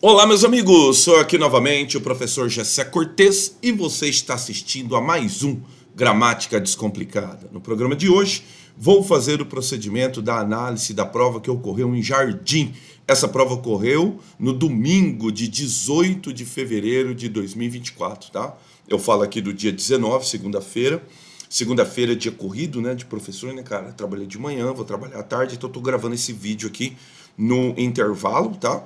Olá, meus amigos, sou aqui novamente o professor Gessé Cortez e você está assistindo a mais um Gramática Descomplicada. No programa de hoje, vou fazer o procedimento da análise da prova que ocorreu em Jardim. Essa prova ocorreu no domingo de 18 de fevereiro de 2024, tá? Eu falo aqui do dia 19, segunda-feira. Segunda-feira é dia corrido, né, de professor, né, cara? Trabalhei de manhã, vou trabalhar à tarde, então eu tô gravando esse vídeo aqui no intervalo, tá?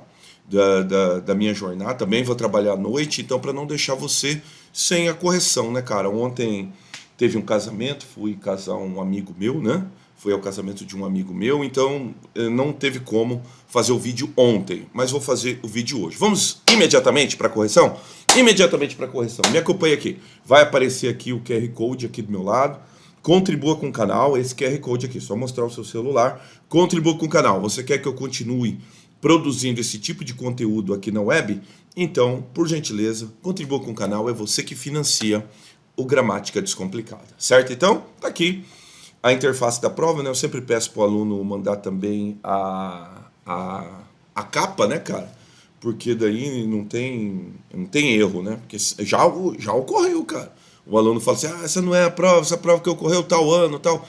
Da minha jornada, também vou trabalhar à noite, então para não deixar você sem a correção, né, cara? Ontem teve um casamento, fui casar um amigo meu, né? Fui ao casamento de um amigo meu, então não teve como fazer o vídeo ontem, mas vou fazer o vídeo hoje. Vamos imediatamente para a correção? Imediatamente para a correção. Me acompanhe aqui. Vai aparecer aqui o QR Code aqui do meu lado. Contribua com o canal, esse QR Code aqui, só mostrar o seu celular. Contribua com o canal. Você quer que eu continue produzindo esse tipo de conteúdo aqui na web? Então, por gentileza, contribua com o canal, é você que financia o Gramática Descomplicada, certo? Então, tá aqui a interface da prova, né? Eu sempre peço para o aluno mandar também a capa, né, cara? Porque daí não tem erro, né? Porque já ocorreu, cara. O aluno fala assim, essa não é a prova, essa prova que ocorreu tal ano, tal.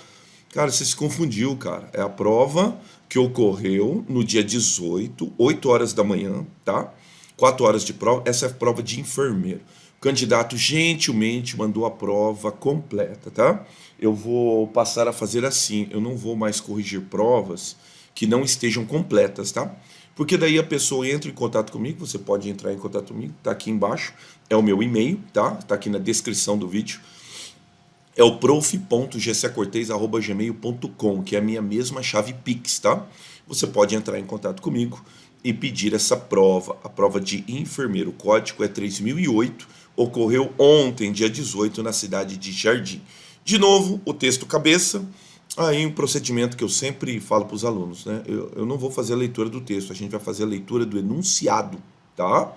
Cara, você se confundiu, cara. É a prova que ocorreu no dia 18, 8 horas da manhã, tá? 4 horas de prova. Essa é a prova de enfermeiro. O candidato gentilmente mandou a prova completa, tá? Eu vou passar a fazer assim. Eu não vou mais corrigir provas que não estejam completas, tá? Porque daí a pessoa entra em contato comigo, você pode entrar em contato comigo, tá aqui embaixo, é o meu e-mail, tá? Tá aqui na descrição do vídeo. É o prof.gessecortez@gmail.com, que é a minha mesma chave Pix, tá? Você pode entrar em contato comigo e pedir essa prova, a prova de enfermeiro. O código é 3008, ocorreu ontem, dia 18, na cidade de Jardim. De novo, o texto cabeça, aí um procedimento que eu sempre falo para os alunos, né? Eu não vou fazer a leitura do texto, a gente vai fazer a leitura do enunciado, tá?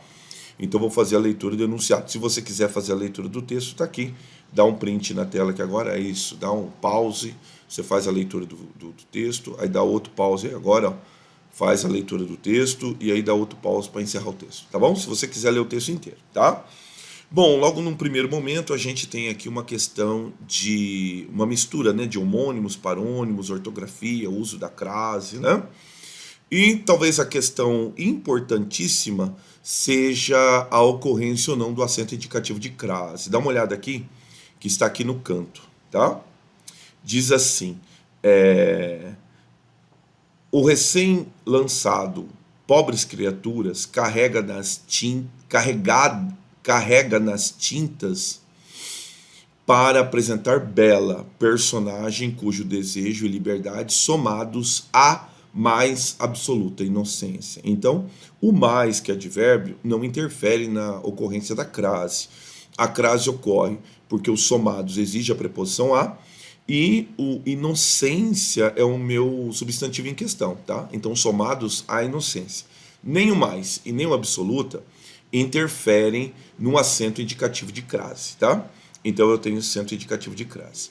Então vou fazer a leitura do enunciado. Se você quiser fazer a leitura do texto, está aqui. Dá um print na tela que agora é isso. Dá um pause, você faz a leitura do texto, aí dá outro pause agora, ó, faz a leitura do texto e aí dá outro pause para encerrar o texto, tá bom? Se você quiser ler o texto inteiro, tá? Bom, logo num primeiro momento a gente tem aqui uma questão de uma mistura, né, de homônimos, parônimos, ortografia, uso da crase, né? E talvez a questão importantíssima seja a ocorrência ou não do acento indicativo de crase. Dá uma olhada aqui, que está aqui no canto, tá? Diz assim, o recém-lançado Pobres Criaturas carrega nas tintas para apresentar Bela, personagem cujo desejo e liberdade somados a mais absoluta inocência. Então, o mais, que é advérbio, não interfere na ocorrência da crase. A crase ocorre porque os somados exige a preposição a e o inocência é o meu substantivo em questão, tá? Então, somados a inocência. Nem o mais e nem o absoluta interferem no acento indicativo de crase, tá? Então, eu tenho acento indicativo de crase.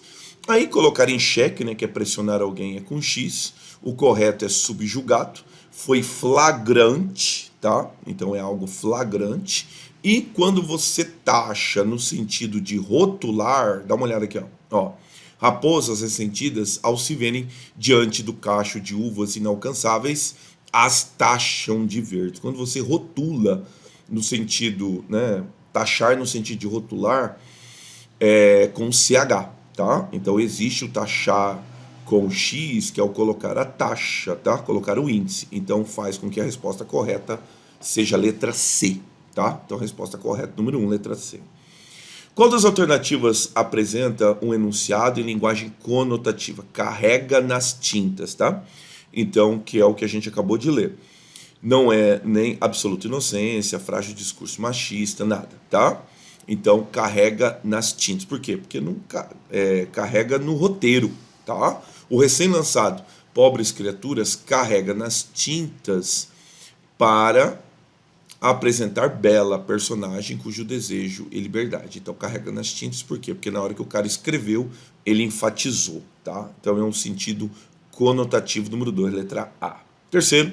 Aí, colocar em xeque, né, que é pressionar alguém, é com X. O correto é subjugado. Foi flagrante, tá? Então, é algo flagrante. E quando você taxa no sentido de rotular, dá uma olhada aqui, ó. Raposas ressentidas, ao se verem diante do cacho de uvas inalcançáveis, as taxam de verde. Quando você rotula no sentido, né, taxar no sentido de rotular, é com CH, tá? Então existe o taxar com X, que é o colocar a taxa, tá? Colocar o índice. Então faz com que a resposta correta seja a letra C, tá? Então a resposta correta, número 1, letra C. Qual das alternativas apresenta um enunciado em linguagem conotativa? Carrega nas tintas, tá? Então, que é o que a gente acabou de ler. Não é nem absoluta inocência, frágil discurso machista, nada, tá? Então, carrega nas tintas. Por quê? Porque não carrega no roteiro, tá? O recém-lançado Pobres Criaturas carrega nas tintas para apresentar Bela, personagem cujo desejo e liberdade. Então, carrega nas tintas, por quê? Porque na hora que o cara escreveu, ele enfatizou, tá? Então, é um sentido conotativo número 2, letra A. Terceiro,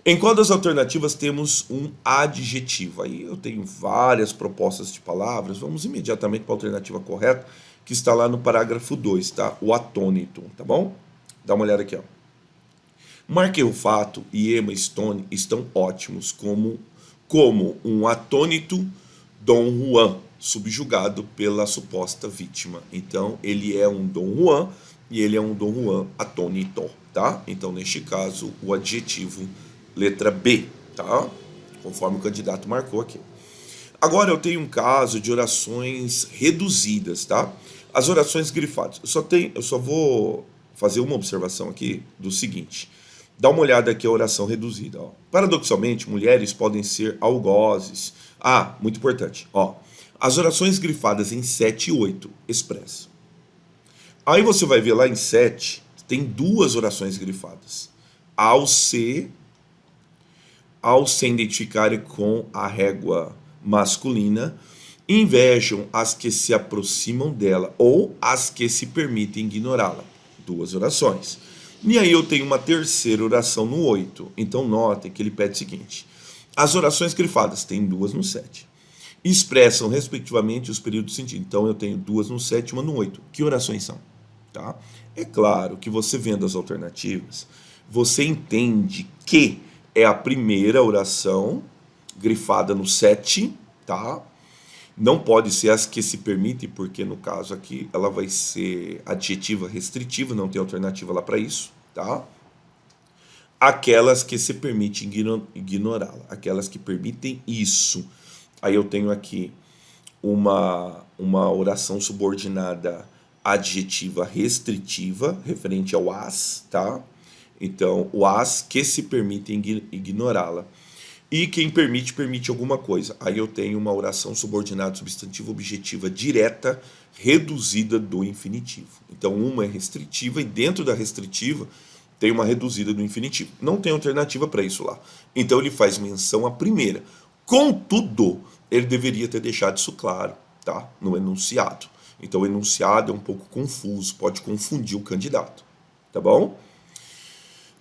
Em qual das alternativas temos um adjetivo? Aí eu tenho várias propostas de palavras. Vamos imediatamente para a alternativa correta, que está lá no parágrafo 2, tá? O atônito, tá bom? Dá uma olhada aqui, ó. Mark Rufato e Emma Stone estão ótimos como um atônito Dom Juan, subjugado pela suposta vítima. Então, ele é um Dom Juan e ele é um Dom Juan atônito, tá? Então, neste caso, o adjetivo letra B, tá? Conforme o candidato marcou aqui. Agora eu tenho um caso de orações reduzidas, tá? As orações grifadas. Eu só vou fazer uma observação aqui do seguinte. Dá uma olhada aqui a oração reduzida. Ó. Paradoxalmente, mulheres podem ser algozes. Ah, muito importante. Ó, as orações grifadas em 7 e 8 expressam. Aí você vai ver lá em 7, tem duas orações grifadas. Ao se identificarem com a régua masculina, invejam as que se aproximam dela ou as que se permitem ignorá-la. Duas orações. E aí eu tenho uma terceira oração no 8. Então notem que ele pede o seguinte. As orações grifadas, tem duas no 7. Expressam respectivamente os períodos de sentido. Então eu tenho duas no 7 e uma no 8. Que orações são? Tá? É claro que você vendo as alternativas, você entende que é a primeira oração grifada no 7, tá? Não pode ser as que se permitem, porque no caso aqui ela vai ser adjetiva restritiva, não tem alternativa lá para isso, tá? Aquelas que se permitem ignorá-la, aquelas que permitem isso. Aí eu tenho aqui uma oração subordinada adjetiva restritiva, referente ao as, tá? Então, o as que se permitem ignorá-la. E quem permite, permite alguma coisa. Aí eu tenho uma oração subordinada substantiva objetiva direta reduzida do infinitivo. Então, uma é restritiva e dentro da restritiva tem uma reduzida do infinitivo. Não tem alternativa para isso lá. Então, ele faz menção à primeira. Contudo, ele deveria ter deixado isso claro, tá? No enunciado. Então, o enunciado é um pouco confuso, pode confundir o candidato. Tá bom?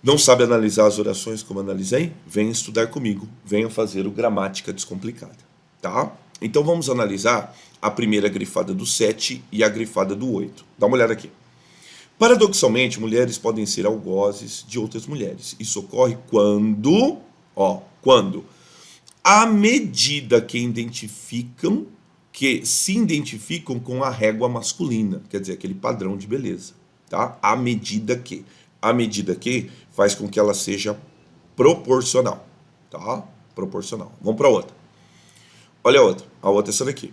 Não sabe analisar as orações como analisei? Venha estudar comigo, venha fazer o Gramática Descomplicada, tá? Então vamos analisar a primeira grifada do 7 e a grifada do 8. Dá uma olhada aqui. Paradoxalmente, mulheres podem ser algozes de outras mulheres. Isso ocorre quando, à medida que se identificam com a régua masculina, quer dizer, aquele padrão de beleza, tá? À medida que faz com que ela seja proporcional, tá? Proporcional. Vamos para outra. Olha a outra. A outra é essa daqui.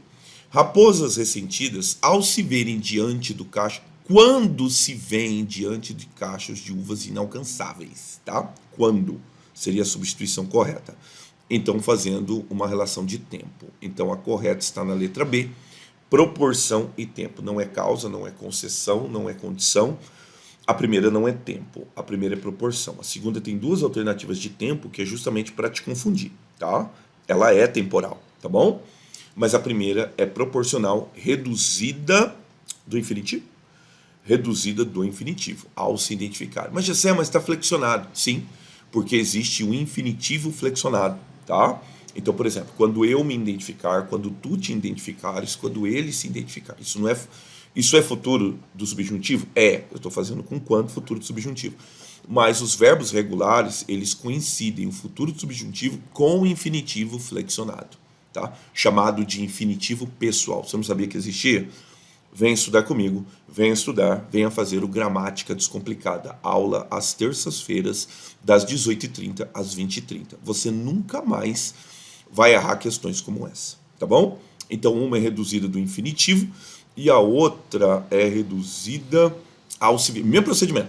Raposas ressentidas, ao se verem diante do cacho, quando se veem diante de cachos de uvas inalcançáveis, tá? Quando seria a substituição correta. Então, fazendo uma relação de tempo. Então, a correta está na letra B. Proporção e tempo. Não é causa, não é concessão, não é condição. A primeira não é tempo, a primeira é proporção. A segunda tem duas alternativas de tempo, que é justamente para te confundir, tá? Ela é temporal, tá bom? Mas a primeira é proporcional, reduzida do infinitivo. Reduzida do infinitivo, ao se identificar. Mas Gessé, mas está flexionado. Sim, porque existe um infinitivo flexionado, tá? Então, por exemplo, quando eu me identificar, quando tu te identificares, quando ele se identificar. Isso é futuro do subjuntivo? É, eu estou fazendo com quando futuro do subjuntivo. Mas os verbos regulares, eles coincidem o futuro do subjuntivo com o infinitivo flexionado, tá? Chamado de infinitivo pessoal. Você não sabia que existia? Venha estudar comigo, venha estudar, venha fazer o Gramática Descomplicada. Aula às terças-feiras, das 18h30 às 20h30. Você nunca mais vai errar questões como essa, tá bom? Então, uma é reduzida do infinitivo, e a outra é reduzida ao civil. Mesmo procedimento.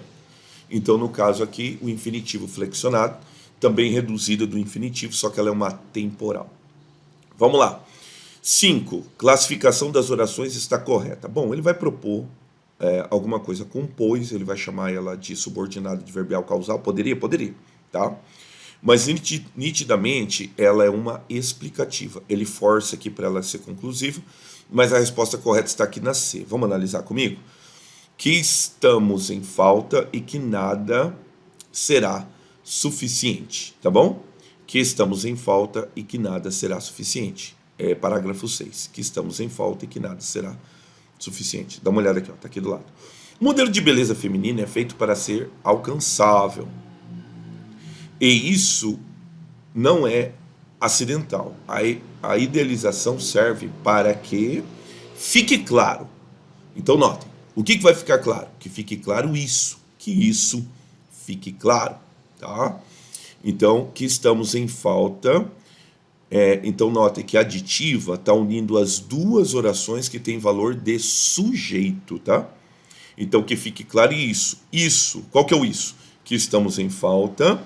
Então, no caso aqui, o infinitivo flexionado, também reduzida do infinitivo, só que ela é uma temporal. Vamos lá. 5. Classificação das orações está correta. Bom, ele vai propor alguma coisa com pois, ele vai chamar ela de subordinada adverbial causal. Poderia, tá? Mas nitidamente ela é uma explicativa. Ele força aqui para ela ser conclusiva, mas a resposta correta está aqui na C. Vamos analisar comigo? Que estamos em falta e que nada será suficiente, tá bom? Que estamos em falta e que nada será suficiente. Parágrafo 6, que estamos em falta e que nada será suficiente. Dá uma olhada aqui, ó, tá aqui do lado. O modelo de beleza feminina é feito para ser alcançável. E isso não é acidental. A idealização serve para que fique claro. Então notem, o que vai ficar claro? Que fique claro isso, que isso fique claro, tá? Então, que estamos em falta. Então notem que a aditiva está unindo as duas orações que têm valor de sujeito, tá? Então que fique claro isso. Isso, qual que é o isso? Que estamos em falta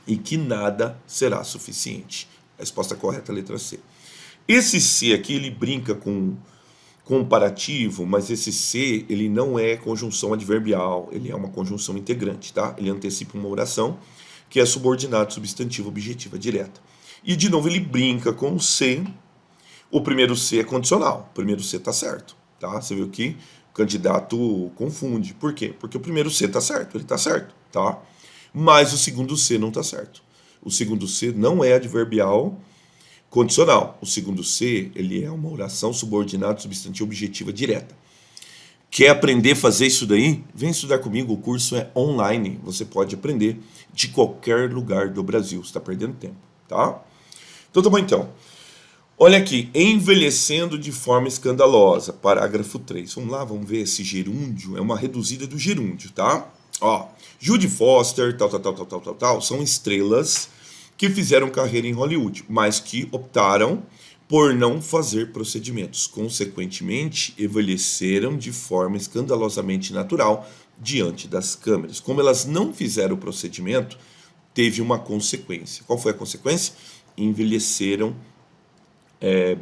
e que nada será suficiente. A resposta correta é a letra C. Esse C aqui, ele brinca com comparativo, mas esse C, ele não é conjunção adverbial, ele é uma conjunção integrante, tá? Ele antecipa uma oração que é subordinado substantivo objetiva direta. E de novo ele brinca com o C. O primeiro C é condicional, o primeiro C está certo, tá? Você viu que o candidato confunde. Por quê? Porque o primeiro C está certo, ele está certo, tá? Mas o segundo C não está certo. O segundo C não é adverbial condicional. O segundo C, ele é uma oração subordinada substantivo objetiva direta. Quer aprender a fazer isso daí? Vem estudar comigo, o curso é online. Você pode aprender de qualquer lugar do Brasil. Você está perdendo tempo, tá? Então tá bom então. Olha aqui, envelhecendo de forma escandalosa, parágrafo 3. Vamos lá, vamos ver esse gerúndio, é uma reduzida do gerúndio, tá? Ó, Judy Foster, tal, são estrelas que fizeram carreira em Hollywood, mas que optaram por não fazer procedimentos. Consequentemente, envelheceram de forma escandalosamente natural diante das câmeras. Como elas não fizeram o procedimento, teve uma consequência. Qual foi a consequência? Envelheceram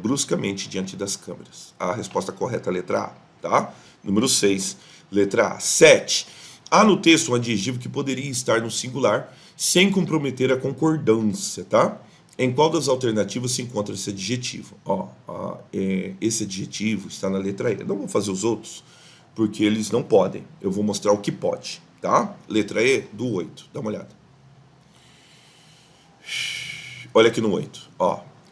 bruscamente diante das câmeras. A resposta correta é a letra A, tá? Número 6, letra A. 7. Há no texto um adjetivo que poderia estar no singular sem comprometer a concordância, tá? Em qual das alternativas se encontra esse adjetivo? Esse adjetivo está na letra E. Não vou fazer os outros, porque eles não podem. Eu vou mostrar o que pode, tá? Letra E do 8. Dá uma olhada. Olha aqui no 8.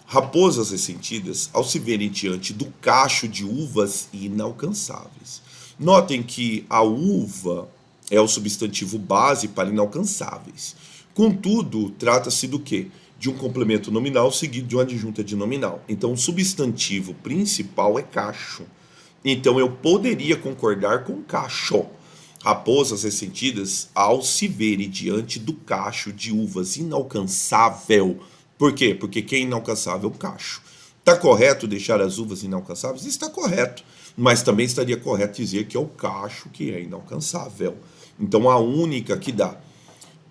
Raposas ressentidas, ao se verem diante do cacho de uvas inalcançáveis. Notem que a uva é o substantivo base para inalcançáveis. Contudo, trata-se do quê? De um complemento nominal seguido de uma adjunta de nominal. Então, o substantivo principal é cacho. Então, eu poderia concordar com cacho. Raposas ressentidas, ao se verem diante do cacho de uvas inalcançável. Por quê? Porque quem é inalcançável? O cacho. Está correto deixar as uvas inalcançáveis? Está correto. Mas também estaria correto dizer que é o cacho que é inalcançável. Então, a única que dá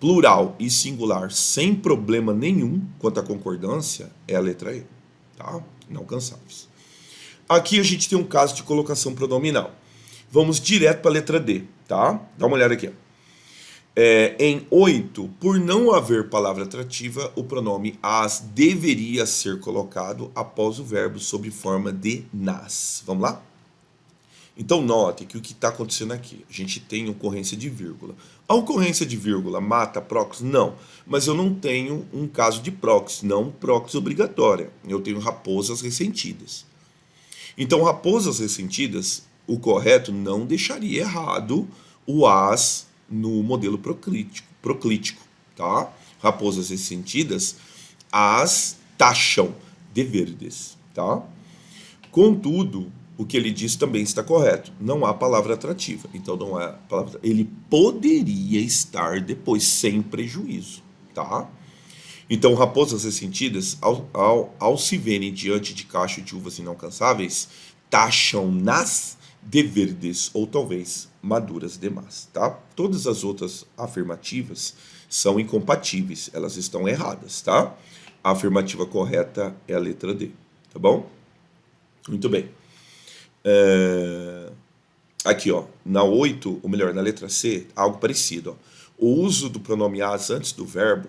plural e singular sem problema nenhum quanto à concordância é a letra E, tá? Inalcançáveis. Aqui a gente tem um caso de colocação pronominal. Vamos direto para a letra D, tá? Dá uma olhada aqui. Em 8, por não haver palavra atrativa, o pronome as deveria ser colocado após o verbo sob forma de nas. Vamos lá? Então note que o que está acontecendo aqui, a gente tem ocorrência de vírgula. A ocorrência de vírgula mata prox? Não, mas eu não tenho um caso de prox, não prox obrigatória. Eu tenho raposas ressentidas. Então raposas ressentidas, o correto não deixaria errado o as no modelo proclítico, tá? Raposas ressentidas, as taxam de verdes, tá? Contudo, o que ele diz também está correto. Não há palavra atrativa. Então não há palavra. Ele poderia estar depois sem prejuízo, tá? Então raposas ressentidas, ao se verem diante de cacho de uvas inalcançáveis, taxam nas de verdes ou talvez maduras demais, tá? Todas as outras afirmativas são incompatíveis, elas estão erradas, tá? A afirmativa correta é a letra D, tá bom? Muito bem. Aqui, ó, na 8, ou melhor, na letra C, algo parecido, ó. O uso do pronome as antes do verbo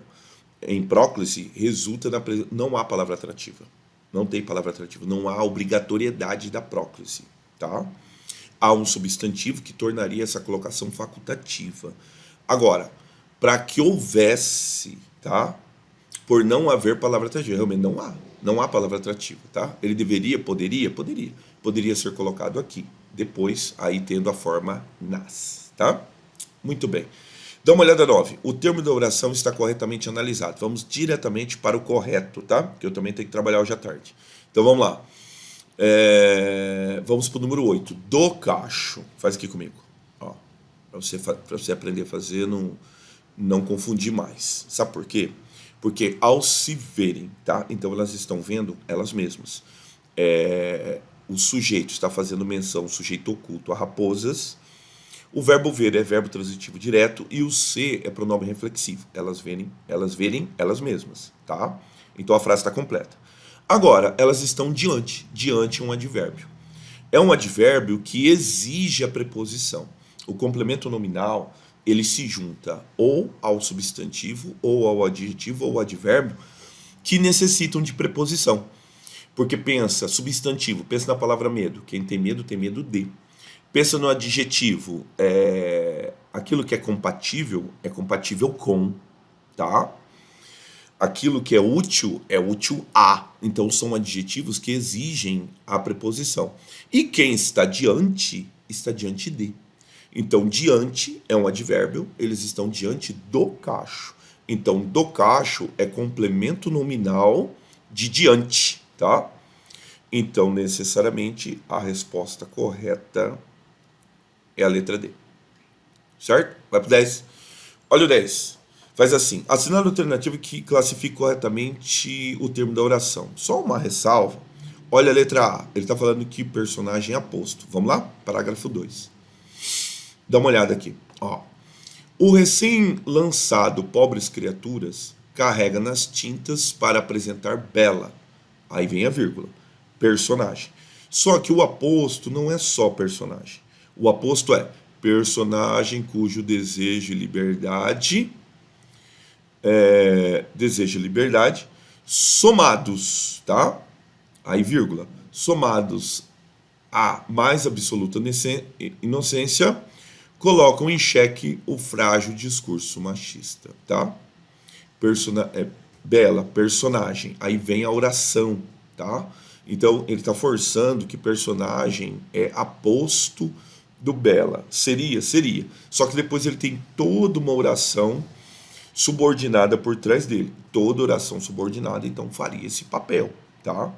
em próclise resulta na não há palavra atrativa. Não tem palavra atrativa, não há obrigatoriedade da próclise, tá? Há um substantivo que tornaria essa colocação facultativa. Agora, para que houvesse, tá? Por não haver palavra atrativa. Realmente não há palavra atrativa, tá? Ele deveria, poderia ser colocado aqui. Depois, aí tendo a forma nas, tá? Muito bem. Dá uma olhada 9. O termo da oração está corretamente analisado. Vamos diretamente para o correto, tá? Porque eu também tenho que trabalhar hoje à tarde. Então vamos lá. Vamos para o número 8. Do cacho. Faz aqui comigo. Ó, para você aprender a fazer, não confundir mais. Sabe por quê? Porque ao se verem, tá? Então elas estão vendo elas mesmas. O sujeito está fazendo menção, o sujeito oculto, a raposas. O verbo ver é verbo transitivo direto e o ser é pronome reflexivo. Elas verem elas mesmas, tá? Então a frase está completa. Agora, elas estão diante. Diante é um advérbio. É um advérbio que exige a preposição. O complemento nominal, ele se junta ou ao substantivo, ou ao adjetivo, ou ao advérbio, que necessitam de preposição. Porque pensa, substantivo, pensa na palavra medo. Quem tem medo de. Pensa no adjetivo, aquilo que é compatível com, tá? Aquilo que é útil a. Então são adjetivos que exigem a preposição. E quem está diante de. Então diante é um advérbio, eles estão diante do cacho. Então do cacho é complemento nominal de diante, tá? Então necessariamente a resposta correta é a letra D. Certo? Vai pro 10. Olha o 10. Faz assim. Assinale a alternativa que classifique corretamente o termo da oração. Só uma ressalva. Olha a letra A. Ele está falando que personagem é aposto. Vamos lá? Parágrafo 2. Dá uma olhada aqui. Ó. O recém-lançado Pobres Criaturas carrega nas tintas para apresentar Bela. Aí vem a vírgula. Personagem. Só que o aposto não é só personagem. O aposto é personagem cujo desejo e liberdade somados, tá? Aí vírgula, somados à mais absoluta inocência, colocam em xeque o frágil discurso machista, tá? Bela, personagem, aí vem a oração, tá? Então ele está forçando que personagem é aposto do Bela. Seria. Só que depois ele tem toda uma oração subordinada por trás dele. Toda oração subordinada, então faria esse papel, tá?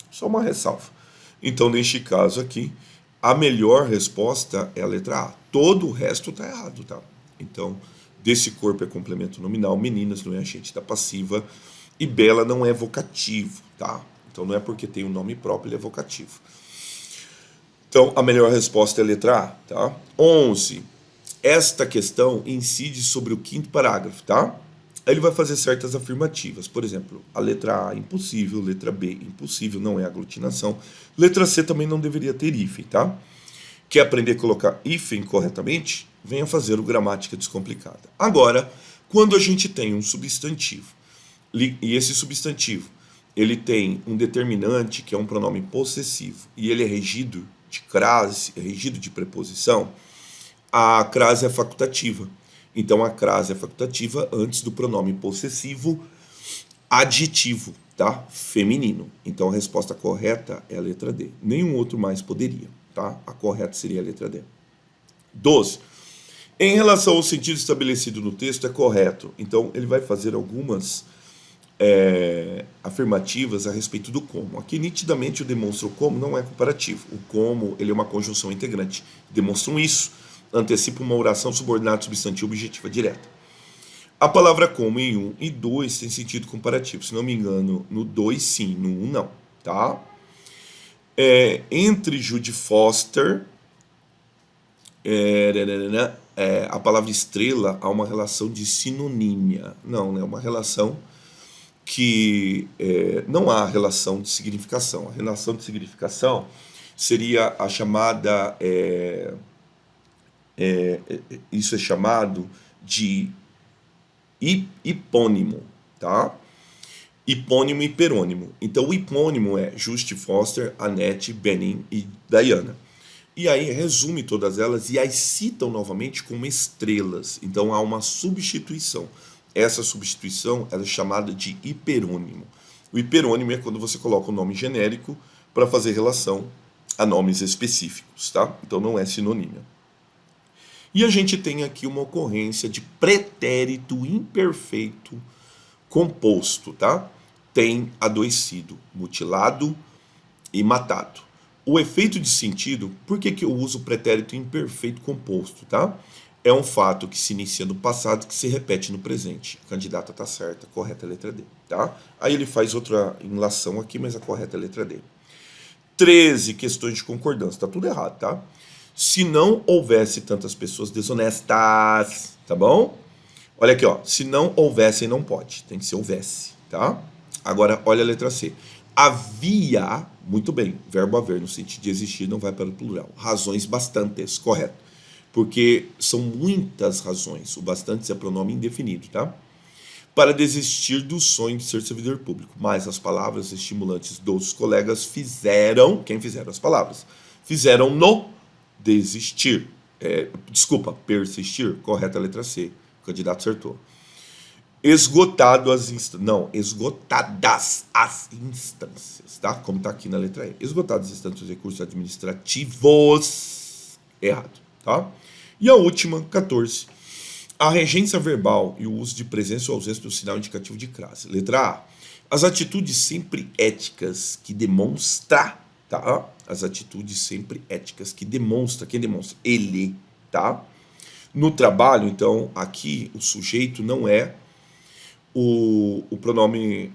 Só uma ressalva. Então, neste caso aqui, a melhor resposta é a letra A. Todo o resto tá errado, tá? Então, desse corpo é complemento nominal, meninas não é agente da passiva e Bela não é vocativo, tá? Então, não é porque tem um nome próprio, ele é vocativo. Então, a melhor resposta é a letra A, tá? 11. Esta questão incide sobre o quinto parágrafo, tá? Aí ele vai fazer certas afirmativas. Por exemplo, a letra A, impossível. Letra B, impossível, não é aglutinação. Letra C também não deveria ter hífen, tá? Quer aprender a colocar hífen corretamente? Venha fazer o Gramática Descomplicada. Agora, quando a gente tem um substantivo, e esse substantivo, ele tem um determinante, que é um pronome possessivo, e ele é regido de crase, regido de preposição, a crase é facultativa. Então a crase é facultativa antes do pronome possessivo adjetivo, tá? Feminino. Então a resposta correta é a letra D. Nenhum outro mais poderia, tá? A correta seria a letra D. 12. Em relação ao sentido estabelecido no texto, é correto. Então ele vai fazer algumas afirmativas a respeito do como. Aqui nitidamente eu demonstro o como não é comparativo. O como ele é uma conjunção integrante. Demonstram isso. Antecipa uma oração subordinada substantivo objetiva direta. A palavra como em 1 e 2 tem sentido comparativo. Se não me engano, no 2 sim, no 1 não. Tá? Entre Judy Foster, a palavra estrela há uma relação de sinonímia. Não, é uma relação que não há relação de significação. A relação de significação seria a chamada... isso é chamado de hipônimo, tá? Hipônimo e hiperônimo. Então o hipônimo é Judy Foster, Annette Bening e Diana. E aí resume todas elas e as citam novamente como estrelas. Então há uma substituição. Essa substituição ela é chamada de hiperônimo. O hiperônimo é quando você coloca um nome genérico para fazer relação a nomes específicos, tá? Então não é sinônimo. E a gente tem aqui uma ocorrência de pretérito imperfeito composto, tá? Tem adoecido, mutilado e matado. O efeito de sentido, por que eu uso pretérito imperfeito composto, tá? É um fato que se inicia no passado que se repete no presente. A candidata está certa, correta a letra D, tá? Aí ele faz outra enlação aqui, mas a correta é a letra D. 13 questões de concordância, tá tudo errado, tá? Se não houvesse tantas pessoas desonestas, tá bom? Olha aqui, ó, se não houvessem não pode, tem que ser houvesse, tá? Agora, olha a letra C. Havia, muito bem, verbo haver no sentido de existir não vai para o plural. Razões bastantes, correto. Porque são muitas razões, o bastantes é pronome indefinido, tá? Para desistir do sonho de ser servidor público. Mas as palavras estimulantes dos colegas fizeram, quem fizeram as palavras? Fizeram-no desistir. Persistir, correta a letra C. O candidato acertou. Esgotado as instâncias. Não, esgotadas as instâncias, tá? Como está aqui na letra E. Esgotadas as instâncias de recursos administrativos. Errado, tá? E a última, 14. A regência verbal e o uso de presença ou ausência do sinal indicativo de crase. Letra A. As atitudes sempre éticas que demonstra, tá? As atitudes sempre éticas que demonstra. Quem demonstra? Ele, tá? No trabalho, então, aqui o sujeito não é o pronome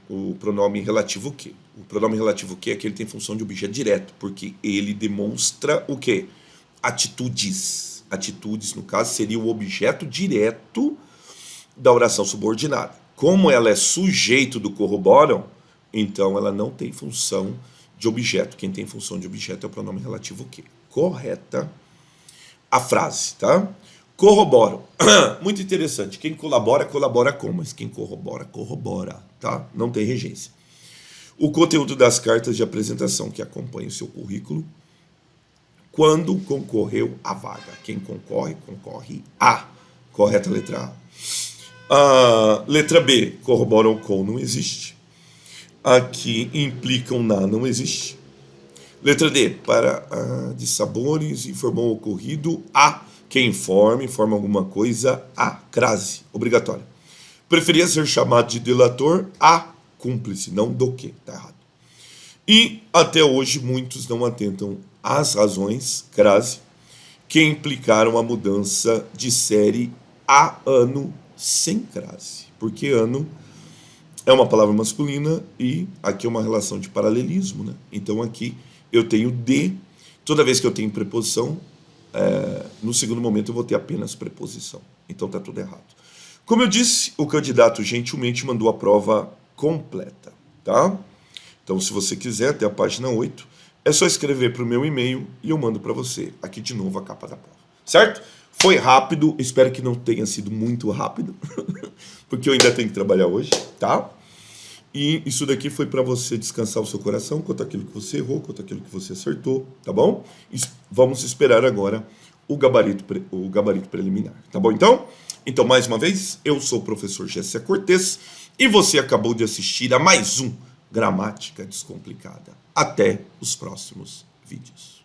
relativo que. O pronome relativo que é que ele tem função de objeto direto, porque ele demonstra o quê? Atitudes. Atitudes, no caso, seria o objeto direto da oração subordinada. Como ela é sujeito do corroboram, então ela não tem função de objeto. Quem tem função de objeto é o pronome relativo que. Correta a frase, tá? Corroboram. Muito interessante. Quem colabora, colabora com, mas quem corrobora, corrobora, tá? Não tem regência. O conteúdo das cartas de apresentação que acompanham o seu currículo quando concorreu à vaga. Quem concorre, concorre a. Correta letra A. Letra B, corroboram com, não existe. Aqui implicam na, não existe. Letra D, para de sabores, informou o ocorrido a. Quem informa alguma coisa a. Crase, obrigatória. Preferia ser chamado de delator a cúmplice, não do que, tá errado. E até hoje muitos não atentam às razões, crase, que implicaram a mudança de série a ano sem crase. Porque ano é uma palavra masculina e aqui é uma relação de paralelismo, né? Então aqui eu tenho de, toda vez que eu tenho preposição, no segundo momento eu vou ter apenas preposição. Então tá tudo errado. Como eu disse, o candidato gentilmente mandou a prova completa, tá? Então se você quiser, até a página 8, é só escrever para o meu e-mail e eu mando para você aqui de novo a capa da prova, certo? Foi rápido, espero que não tenha sido muito rápido, porque eu ainda tenho que trabalhar hoje, tá? E isso daqui foi para você descansar o seu coração quanto aquilo que você errou, quanto aquilo que você acertou, tá bom? Vamos esperar agora o gabarito preliminar, tá bom então? Então, mais uma vez, eu sou o professor Gessé Cortes e você acabou de assistir a mais um Gramática Descomplicada. Até os próximos vídeos.